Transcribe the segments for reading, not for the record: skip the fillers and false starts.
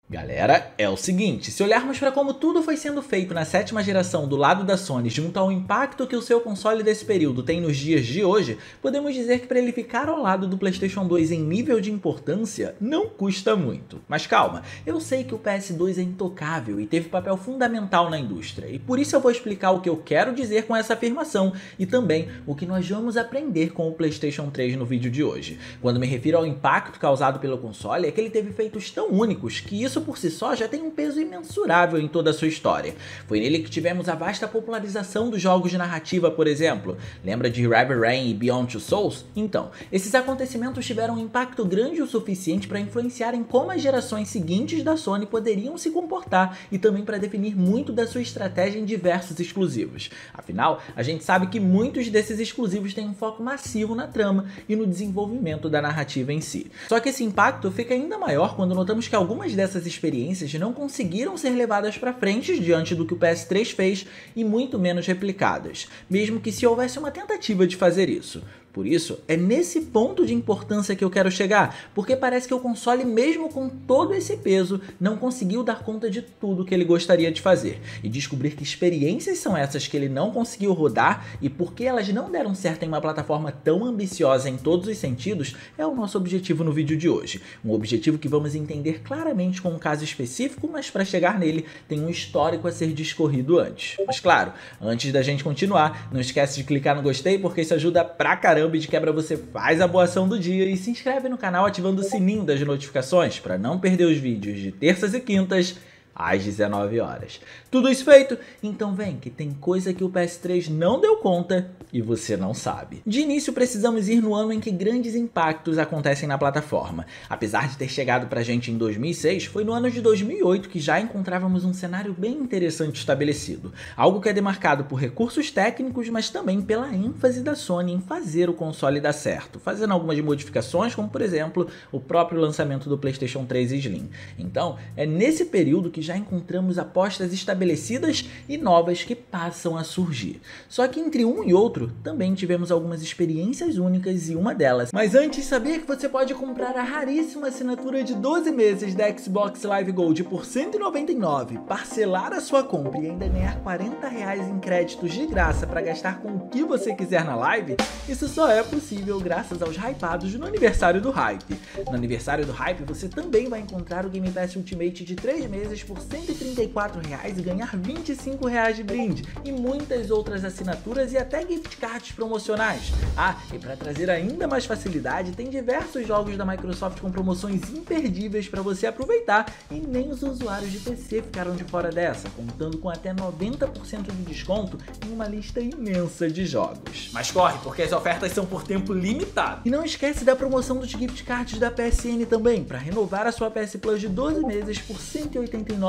Galera, é o seguinte, se olharmos para como tudo foi sendo feito na 7ª geração do lado da Sony junto ao impacto que o seu console desse período tem nos dias de hoje, podemos dizer que para ele ficar ao lado do PlayStation 2 em nível de importância, não custa muito. Mas calma, eu sei que o PS2 é intocável e teve papel fundamental na indústria, e por isso eu vou explicar o que eu quero dizer com essa afirmação e também o que nós vamos aprender com o PlayStation 3 no vídeo de hoje. Quando me refiro ao impacto causado pelo console, é que ele teve feitos tão únicos que isso por si só já tem um peso imensurável em toda a sua história. Foi nele que tivemos a vasta popularização dos jogos de narrativa, por exemplo. Lembra de Heavy Rain e Beyond Two Souls? Então, esses acontecimentos tiveram um impacto grande o suficiente para influenciar em como as gerações seguintes da Sony poderiam se comportar e também para definir muito da sua estratégia em diversos exclusivos. Afinal, a gente sabe que muitos desses exclusivos têm um foco massivo na trama e no desenvolvimento da narrativa em si. Só que esse impacto fica ainda maior quando notamos que algumas dessas experiências não conseguiram ser levadas para frente diante do que o PS3 fez e muito menos replicadas, mesmo que se houvesse uma tentativa de fazer isso. Por isso, é nesse ponto de importância que eu quero chegar, porque parece que o console, mesmo com todo esse peso, não conseguiu dar conta de tudo que ele gostaria de fazer. E descobrir que experiências são essas que ele não conseguiu rodar e por que elas não deram certo em uma plataforma tão ambiciosa em todos os sentidos, é o nosso objetivo no vídeo de hoje. Um objetivo que vamos entender claramente com um caso específico, mas para chegar nele tem um histórico a ser discorrido antes. Mas claro, antes da gente continuar, não esquece de clicar no gostei porque isso ajuda pra caramba. De quebra você faz a boa ação do dia e se inscreve no canal ativando o sininho das notificações para não perder os vídeos de terças e quintas às 19 horas. Tudo isso feito? Então vem que tem coisa que o PS3 não deu conta e você não sabe. De início precisamos ir no ano em que grandes impactos acontecem na plataforma. Apesar de ter chegado pra gente em 2006, foi no ano de 2008 que já encontrávamos um cenário bem interessante estabelecido. Algo que é demarcado por recursos técnicos, mas também pela ênfase da Sony em fazer o console dar certo, fazendo algumas modificações, como por exemplo, o próprio lançamento do PlayStation 3 Slim. Então, é nesse período que já encontramos apostas estabelecidas e novas que passam a surgir. Só que entre um e outro, também tivemos algumas experiências únicas e uma delas. Mas antes, sabia que você pode comprar a raríssima assinatura de 12 meses da Xbox Live Gold por R$ 199, parcelar a sua compra e ainda ganhar R$40 em créditos de graça para gastar com o que você quiser na live? Isso só é possível graças aos hypados no aniversário do Hype. No aniversário do Hype, você também vai encontrar o Game Pass Ultimate de 3 meses por R$ 134 e ganhar R$ 25 de brinde e muitas outras assinaturas e até gift cards promocionais. Ah, e para trazer ainda mais facilidade, tem diversos jogos da Microsoft com promoções imperdíveis para você aproveitar e nem os usuários de PC ficaram de fora dessa, contando com até 90% de desconto em uma lista imensa de jogos. Mas corre, porque as ofertas são por tempo limitado. E não esquece da promoção dos gift cards da PSN também, para renovar a sua PS Plus de 12 meses por R$ 189.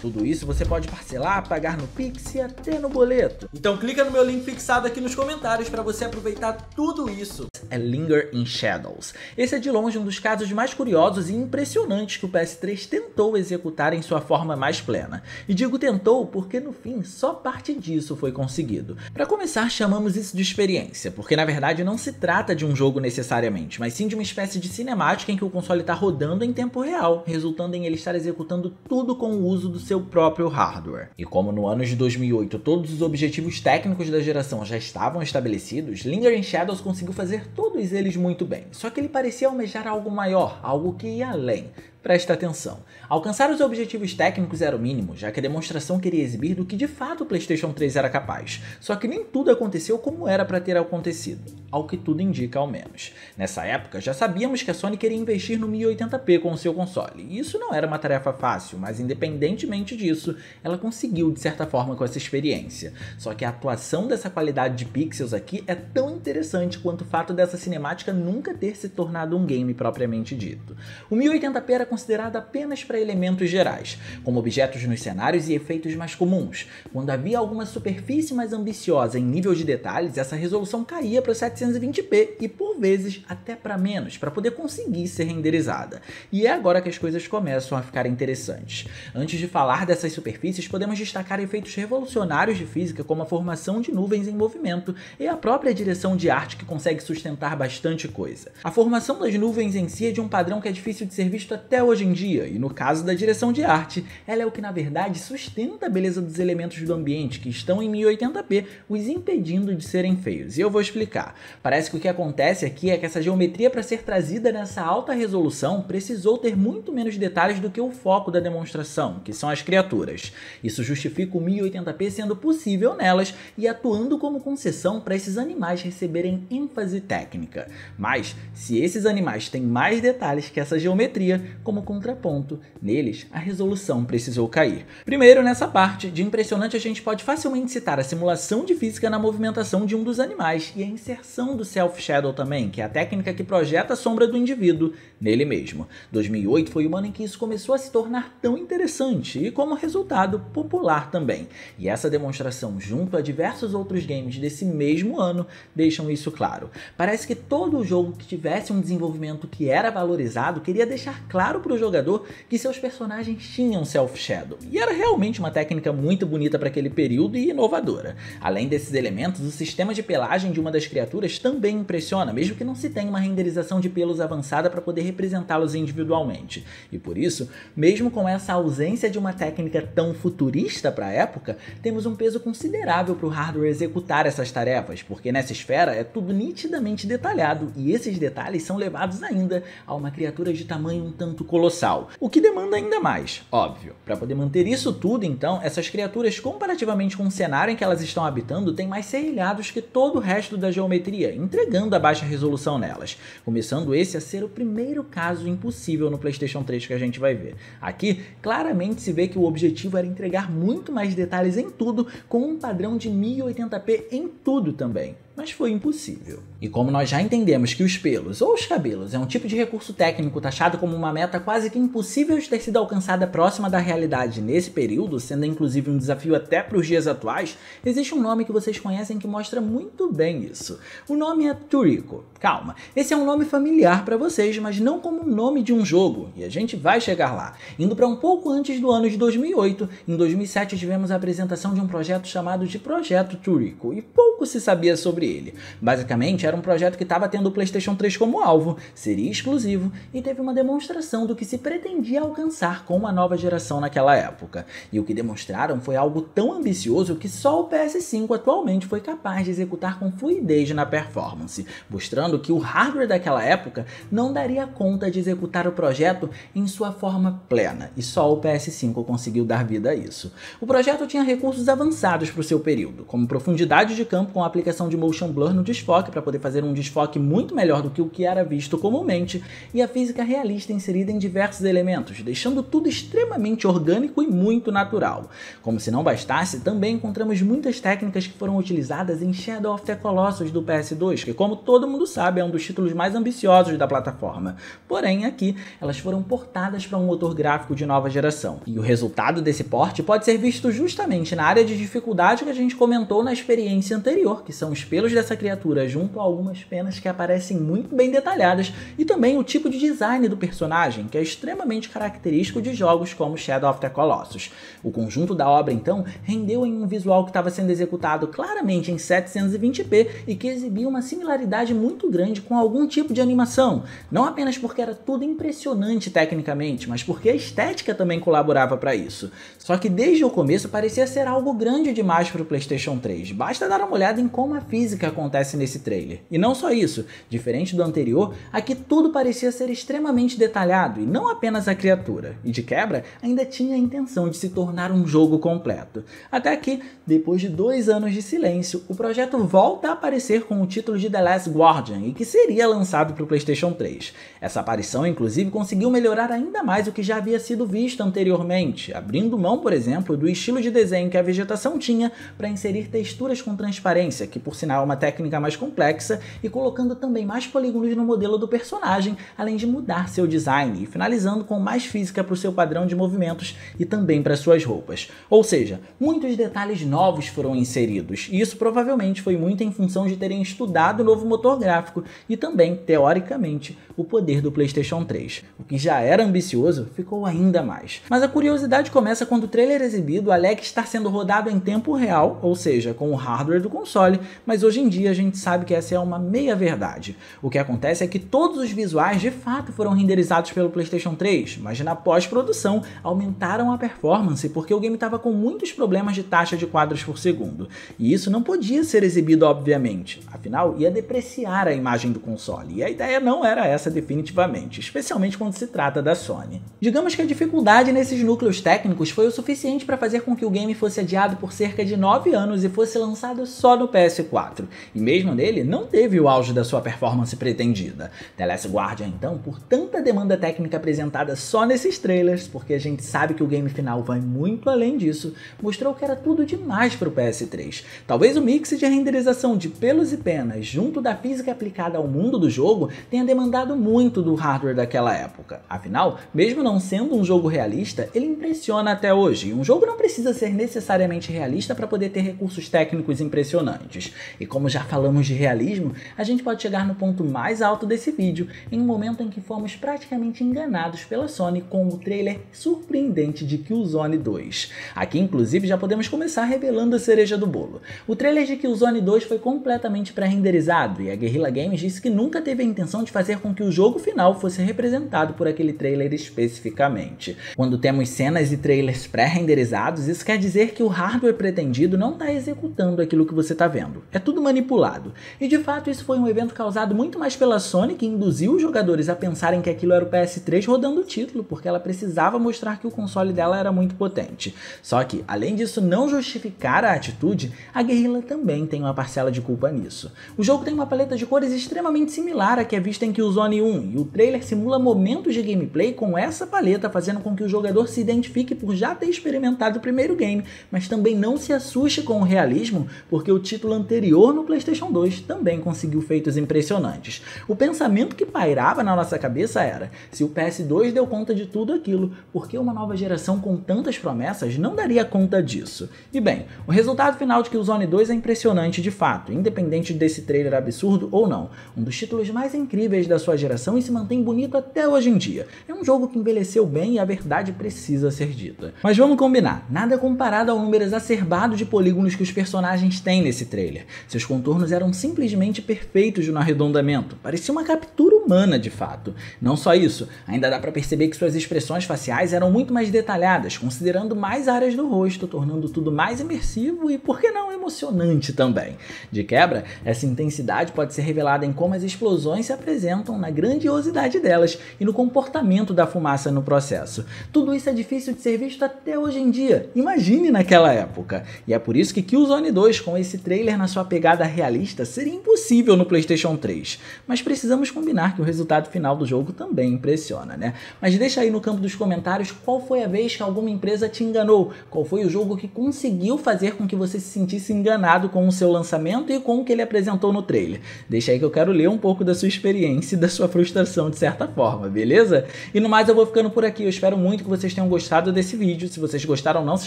Tudo isso você pode parcelar, pagar no Pix e até no boleto. Então clica no meu link fixado aqui nos comentários para você aproveitar tudo isso. É Linger in Shadows. Esse é de longe um dos casos mais curiosos e impressionantes que o PS3 tentou executar em sua forma mais plena. E digo tentou porque no fim só parte disso foi conseguido. Para começar, chamamos isso de experiência, porque na verdade não se trata de um jogo necessariamente, mas sim de uma espécie de cinemática em que o console está rodando em tempo real, resultando em ele estar executando tudo com o uso do seu próprio hardware. E como no ano de 2008 todos os objetivos técnicos da geração já estavam estabelecidos, Linger in Shadows conseguiu fazer todos eles muito bem. Só que ele parecia almejar algo maior, algo que ia além. Presta atenção. Alcançar os objetivos técnicos era o mínimo, já que a demonstração queria exibir do que de fato o PlayStation 3 era capaz. Só que nem tudo aconteceu como era para ter acontecido, ao que tudo indica ao menos. Nessa época, já sabíamos que a Sony queria investir no 1080p com o seu console, e isso não era uma tarefa fácil, mas independentemente disso, ela conseguiu de certa forma com essa experiência. Só que a atuação dessa qualidade de pixels aqui é tão interessante quanto o fato dessa cinemática nunca ter se tornado um game propriamente dito. O 1080p era considerado apenas para elementos gerais, como objetos nos cenários e efeitos mais comuns. Quando havia alguma superfície mais ambiciosa em nível de detalhes, essa resolução caía para 720p e por vezes até para menos, para poder conseguir ser renderizada. E é agora que as coisas começam a ficar interessantes. Antes de falar dessas superfícies, podemos destacar efeitos revolucionários de física como a formação de nuvens em movimento e a própria direção de arte que consegue sustentar bastante coisa. A formação das nuvens em si é de um padrão que é difícil de ser visto até é hoje em dia, e no caso da direção de arte, ela é o que na verdade sustenta a beleza dos elementos do ambiente que estão em 1080p, os impedindo de serem feios. E eu vou explicar. Parece que o que acontece aqui é que essa geometria, para ser trazida nessa alta resolução, precisou ter muito menos detalhes do que o foco da demonstração, que são as criaturas. Isso justifica o 1080p sendo possível nelas e atuando como concessão para esses animais receberem ênfase técnica. Mas, se esses animais têm mais detalhes que essa geometria, como contraponto, neles a resolução precisou cair. Primeiro, nessa parte, de impressionante a gente pode facilmente citar a simulação de física na movimentação de um dos animais e a inserção do Self-Shadow também, que é a técnica que projeta a sombra do indivíduo nele mesmo. 2008 foi o ano em que isso começou a se tornar tão interessante e, como resultado, popular também. E essa demonstração, junto a diversos outros games desse mesmo ano, deixam isso claro. Parece que todo jogo que tivesse um desenvolvimento que era valorizado queria deixar claro para o jogador que seus personagens tinham Self-Shadow. E era realmente uma técnica muito bonita para aquele período e inovadora. Além desses elementos, o sistema de pelagem de uma das criaturas também impressiona, mesmo que não se tenha uma renderização de pelos avançada para poder representá-los individualmente. E por isso, mesmo com essa ausência de uma técnica tão futurista para a época, temos um peso considerável para o hardware executar essas tarefas, porque nessa esfera é tudo nitidamente detalhado e esses detalhes são levados ainda a uma criatura de tamanho um tanto colossal, o que demanda ainda mais, óbvio. Para poder manter isso tudo, então, essas criaturas, comparativamente com o cenário em que elas estão habitando, têm mais serrilhados que todo o resto da geometria, entregando a baixa resolução nelas, começando esse a ser o primeiro caso impossível no PlayStation 3 que a gente vai ver. Aqui, claramente se vê que o objetivo era entregar muito mais detalhes em tudo, com um padrão de 1080p em tudo também. Mas foi impossível. E como nós já entendemos que os pelos ou os cabelos é um tipo de recurso técnico taxado como uma meta quase que impossível de ter sido alcançada próxima da realidade nesse período, sendo inclusive um desafio até para os dias atuais, existe um nome que vocês conhecem que mostra muito bem isso. O nome é Turico. Calma, esse é um nome familiar para vocês, mas não como o nome de um jogo, e a gente vai chegar lá. Indo para um pouco antes do ano de 2008, em 2007 tivemos a apresentação de um projeto chamado de Projeto Turico, e pouco se sabia sobre ele. Basicamente, era um projeto que estava tendo o PlayStation 3 como alvo, seria exclusivo e teve uma demonstração do que se pretendia alcançar com uma nova geração naquela época. E o que demonstraram foi algo tão ambicioso que só o PS5 atualmente foi capaz de executar com fluidez na performance, mostrando que o hardware daquela época não daria conta de executar o projeto em sua forma plena, e só o PS5 conseguiu dar vida a isso. O projeto tinha recursos avançados para o seu período, como profundidade de campo com a aplicação de motion blur no desfoque para poder fazer um desfoque muito melhor do que o que era visto comumente, e a física realista inserida em diversos elementos, deixando tudo extremamente orgânico e muito natural. Como se não bastasse, também encontramos muitas técnicas que foram utilizadas em Shadow of the Colossus do PS2, que, como todo mundo sabe, é um dos títulos mais ambiciosos da plataforma. Porém, aqui, elas foram portadas para um motor gráfico de nova geração. E o resultado desse porte pode ser visto justamente na área de dificuldade que a gente comentou na experiência anterior, que são os pelos dessa criatura junto a algumas penas que aparecem muito bem detalhadas, e também o tipo de design do personagem, que é extremamente característico de jogos como Shadow of the Colossus. O conjunto da obra, então, rendeu em um visual que estava sendo executado claramente em 720p e que exibia uma similaridade muito grande com algum tipo de animação, não apenas porque era tudo impressionante tecnicamente, mas porque a estética também colaborava para isso. Só que desde o começo parecia ser algo grande demais para o PlayStation 3, basta dar uma olhada em como a física acontece nesse trailer. E não só isso, diferente do anterior, aqui tudo parecia ser extremamente detalhado, e não apenas a criatura, e de quebra ainda tinha a intenção de se tornar um jogo completo. Até que, depois de 2 anos de silêncio, o projeto volta a aparecer com o título de The Last Guardian, e que seria lançado para o PlayStation 3. Essa aparição, inclusive, conseguiu melhorar ainda mais o que já havia sido visto anteriormente, abrindo mão, por exemplo, do estilo de desenho que a vegetação tinha para inserir texturas com transparência, que por sinal é uma técnica mais complexa, e colocando também mais polígonos no modelo do personagem, além de mudar seu design, e finalizando com mais física para o seu padrão de movimentos e também para suas roupas. Ou seja, muitos detalhes novos foram inseridos, e isso provavelmente foi muito em função de terem estudado o novo motor gráfico e também, teoricamente, o poder do PlayStation 3. O que já era ambicioso ficou ainda mais. Mas a curiosidade começa quando o trailer exibido alega estar sendo rodado em tempo real, ou seja, com o hardware do console, mas hoje em dia a gente sabe que essa é uma meia verdade. O que acontece é que todos os visuais de fato foram renderizados pelo PlayStation 3, mas na pós-produção aumentaram a performance porque o game estava com muitos problemas de taxa de quadros por segundo. E isso não podia ser exibido obviamente, afinal ia depreciar a imagem do console, e a ideia não era essa definitivamente, especialmente quando se trata da Sony. Digamos que a dificuldade nesses núcleos técnicos foi o suficiente para fazer com que o game fosse adiado por cerca de 9 anos e fosse lançado só no PS4, e mesmo nele não teve o auge da sua performance pretendida. The Last Guardian então, por tanta demanda técnica apresentada só nesses trailers, porque a gente sabe que o game final vai muito além disso, mostrou que era tudo demais para o PS3. Talvez o mix de renderização de pelos e penas junto da física aplicada ao mundo do jogo tenha demandado muito do hardware daquela época. Afinal, mesmo não sendo um jogo realista, ele impressiona até hoje, e um jogo não precisa ser necessariamente realista para poder ter recursos técnicos impressionantes. E como já falamos de realismo, a gente pode chegar no ponto mais alto desse vídeo, em um momento em que fomos praticamente enganados pela Sony com o trailer surpreendente de Killzone 2. Aqui inclusive já podemos começar revelando a cereja do bolo. O trailer de Killzone 2 foi completamente pré-renderizado, e a Guerrilla Games disse que nunca teve a intenção de fazer com que o jogo final fosse representado por aquele trailer especificamente. Quando temos cenas e trailers pré-renderizados, isso quer dizer que o hardware pretendido não está executando aquilo que você está vendo. É tudo manipulado. E de fato isso foi um evento causado muito mais pela Sony, que induziu os jogadores a pensarem que aquilo era o PS3 rodando o título, porque ela precisava mostrar que o console dela era muito potente. Só que, além disso não justificar a atitude, a Guerrilla também tem uma parcela de culpa nisso. O jogo tem uma paleta de cores extremamente similar à que é vista em Killzone 1, e o trailer simula momentos de gameplay com essa paleta, fazendo com que o jogador se identifique por já ter experimentado o primeiro game, mas também não se assuste com o realismo, porque o título anterior no PlayStation 2 também conseguiu feitos impressionantes. O pensamento que pairava na nossa cabeça era: se o PS2 deu conta de tudo aquilo, por que uma nova geração com tantas promessas não daria conta disso? E bem, o resultado final de Killzone 2 é impressionante de fato, independente desse trailer absurdo ou não. Um dos títulos mais incríveis da sua geração e se mantém bonito até hoje em dia. É um jogo que envelheceu bem e a verdade precisa ser dita. Mas vamos combinar, nada comparado ao número exacerbado de polígonos que os personagens têm nesse trailer. Seus contornos eram simplesmente perfeitos no arredondamento, parecia uma captura humana de fato. Não só isso, ainda dá pra perceber que suas expressões faciais eram muito mais detalhadas, considerando mais áreas do rosto, tornando tudo mais imersivo e, por que não, emocionante também. De quebra, essa intensidade pode ser revelada em como as explosões se apresentam, na grandiosidade delas e no comportamento da fumaça no processo. Tudo isso é difícil de ser visto até hoje em dia, imagine naquela época. E é por isso que Killzone 2, com esse trailer na sua pegada realista, seria impossível no PlayStation 3. Mas precisamos combinar que o resultado final do jogo também impressiona, né? Mas deixa aí no campo dos comentários qual foi a vez que alguma empresa te enganou, qual foi o jogo que conseguiu fazer com que você se sentisse enganado com o seu lançamento e com o que ele apresentou no trailer. Deixa aí que eu quero ler um pouco da sua experiência e da sua frustração de certa forma, beleza? E no mais eu vou ficando por aqui, eu espero muito que vocês tenham gostado desse vídeo. Se vocês gostaram, não se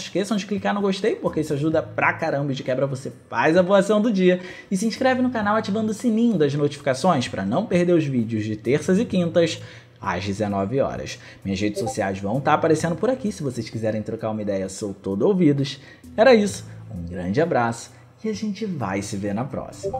esqueçam de clicar no gostei, porque isso ajuda pra caramba e de quebra você faz a boa ação do dia. E se inscreve no canal ativando o sininho das notificações para não perder os vídeos de terças e quintas às 19 horas. Minhas redes sociais vão estar aparecendo por aqui se vocês quiserem trocar uma ideia, sou todo ouvidos. Era isso, um grande abraço e a gente vai se ver na próxima.